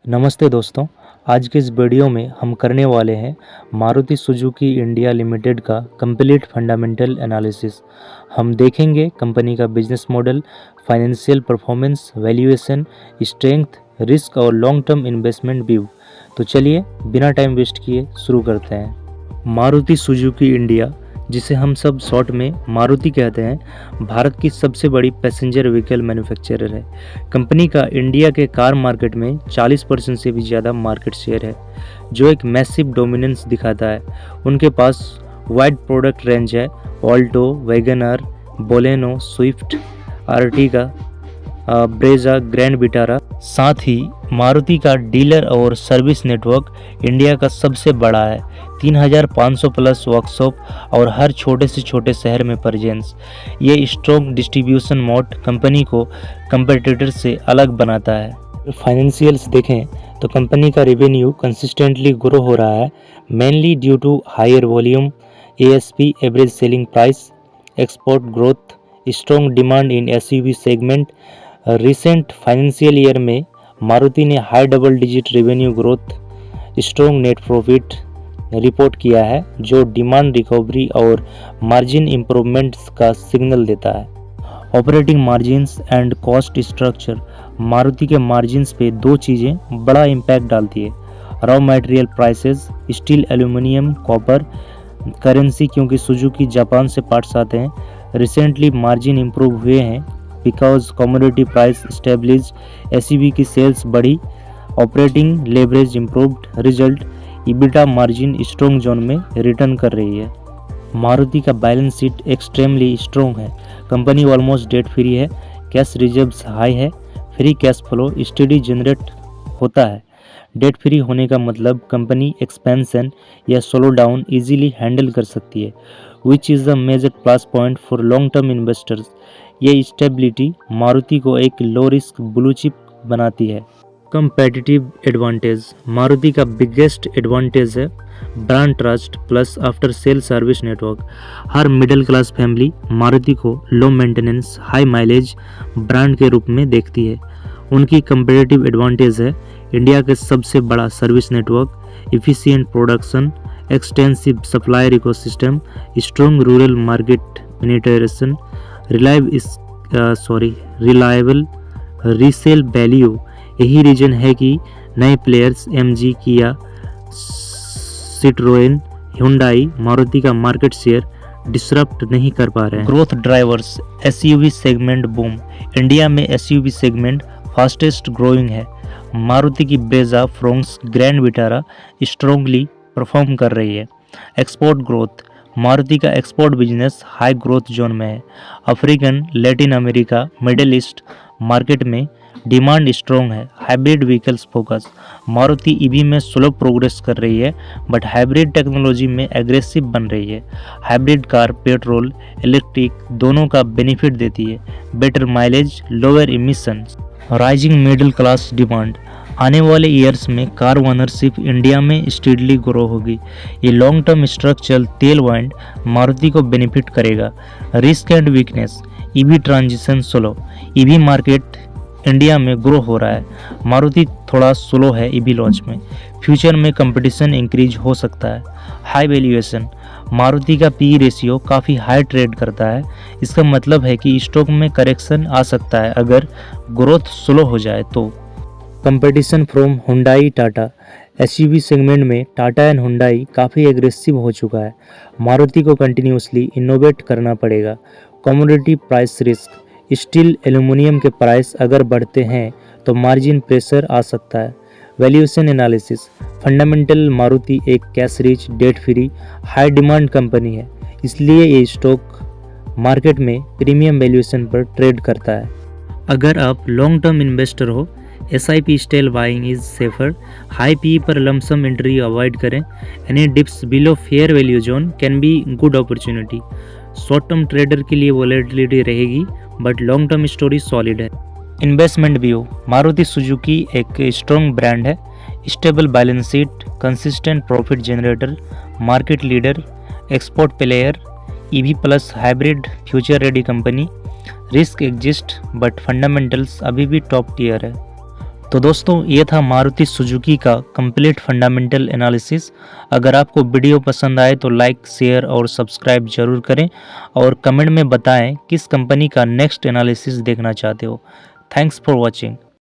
नमस्ते दोस्तों। आज के इस वीडियो में हम करने वाले हैं मारुति सुजुकी इंडिया लिमिटेड का कंप्लीट फंडामेंटल एनालिसिस। हम देखेंगे कंपनी का business model, financial performance, valuation, strength, risk और लॉन्ग टर्म इन्वेस्टमेंट व्यू। तो चलिए बिना टाइम वेस्ट किए शुरू करते हैं। मारुति सुजुकी इंडिया, जिसे हम सब शॉर्ट में मारुति कहते हैं, भारत की सबसे बड़ी पैसेंजर व्हीकल मैन्युफैक्चरर है। कंपनी का इंडिया के कार मार्केट में 40% से भी ज़्यादा मार्केट शेयर है, जो एक मैसिव डोमिनेंस दिखाता है। उनके पास वाइड प्रोडक्ट रेंज है: Alto, Wagner, Baleno, Swift, Ertiga, Brezza, grand Vitara. साथ ही मारुति का डीलर और सर्विस नेटवर्क इंडिया का सबसे बड़ा है। 3500 प्लस वर्कशॉप और हर छोटे से छोटे शहर में प्रेजेंस। ये स्ट्रॉन्ग डिस्ट्रीब्यूशन मोड कंपनी को कंपटीटर से अलग बनाता है। फाइनेंशियल्स देखें तो कंपनी का रेवेन्यू कंसिस्टेंटली ग्रो हो रहा है, mainly due to higher volume, ASP average selling price, export growth, strong demand in SUV segment. Recent financial year में मारुति ने high double digit revenue growth, strong net profit report किया है, जो demand recovery और margin improvements का signal देता है। Operating margins and cost structure. Maruti के मार्जिन्स पे दो चीज़ें बड़ा इम्पैक्ट डालती है: raw material prices, steel, aluminium, copper, currency, क्योंकि सुजुकी जापान से पार्ट्स आते हैं। रिसेंटली मार्जिन इंप्रूव हुए हैं बिकॉज कमोडिटी प्राइस स्टेबलिश, SUV की सेल्स बढ़ी, operating leverage improved, result EBITDA margin strong zone में रिटर्न कर रही है। मारुति का बैलेंस शीट एक्सट्रीमली स्ट्रॉन्ग है। कंपनी ऑलमोस्ट डेट फ्री है, कैश रिजर्व्स हाई है, free cash flow study generate होता है। डेट फ्री होने का मतलब कंपनी एक्सपेंशन या स्लो डाउन इजीली हैंडल कर सकती है, विच is the major plus point for long term investors. ये स्टेबिलिटी मारुति को एक लो रिस्क ब्लू चिप बनाती है। Competitive advantage. मारुति का बिगेस्ट एडवांटेज है brand trust plus after sale service network. हर मिडिल क्लास फैमिली मारुति को low maintenance, high mileage brand के रूप में देखती है। उनकी कंपेटिटिव एडवांटेज है इंडिया के सबसे बड़ा service network, efficient production, extensive supplier ecosystem, strong rural market penetration, reliable resale value. यही रीजन है कि नए players MG, Kia, Citroen, Hyundai, Maruti का मार्केट शेयर डिसरप्ट नहीं कर पा रहे हैं। Growth drivers. SUV segment boom. India में SUV सेगमेंट फास्टेस्ट ग्रोइंग है। मारुति की Brezza, Fronx, grand Vitara strongly perform कर रही है। Export growth. मारुति का export business high growth zone में है। African, Latin America, middle east market में डिमांड स्ट्रॉन्ग है। Hybrid vehicles focus. Maruti EV में स्लो प्रोग्रेस कर रही है, बट हाइब्रिड टेक्नोलॉजी में एग्रेसिव बन रही है। हाइब्रिड कार पेट्रोल इलेक्ट्रिक दोनों का बेनिफिट देती है, better mileage, lower emissions. Rising middle class demand. आने वाले ईयर्स में कार ओनरशिप इंडिया में स्टीडली ग्रो होगी। ये long term structural tailwind Maruti को बेनिफिट करेगा। Risk and weakness. EV transition slow. EV market India में ग्रो हो रहा है, मारुति थोड़ा स्लो है EV लॉन्च में। फ्यूचर में कंपटीशन इंक्रीज हो सकता है। High valuation. मारुति का PE रेशियो काफ़ी हाई ट्रेड करता है। इसका मतलब है कि स्टॉक में करेक्शन आ सकता है अगर ग्रोथ स्लो हो जाए तो। Competition from Hyundai, Tata. SUV segment में टाटा एंड हुंडई काफ़ी एग्रेसिव हो चुका है। मारुति को कंटिन्यूसली इनोवेट करना पड़ेगा। Commodity price risk. Steel, aluminium के प्राइस अगर बढ़ते हैं तो मार्जिन प्रेशर आ सकता है। Valuation analysis. फंडामेंटल। मारुति एक cash rich, debt free, high demand company है, इसलिए ये स्टॉक मार्केट में प्रीमियम वैल्यूएशन पर ट्रेड करता है। अगर आप लॉन्ग टर्म इन्वेस्टर हो, SIP style buying is safer. High PE पर लमसम एंट्री अवॉइड करें। Any dips below fair value zone can be good opportunity. Short term trader के लिए वॉलेटिलिटी रहेगी, but long term story solid है। Investment view. Maruti Suzuki एक strong brand है, stable balance sheet, consistent profit generator, market leader, export player, EV plus hybrid future ready company. Risk exist but fundamentals अभी भी top tier है। तो दोस्तों ये था मारुति सुजुकी का कंप्लीट फंडामेंटल एनालिसिस। अगर आपको वीडियो पसंद आए तो लाइक, शेयर और सब्सक्राइब जरूर करें और कमेंट में बताएं किस कंपनी का नेक्स्ट एनालिसिस देखना चाहते हो। Thanks for watching.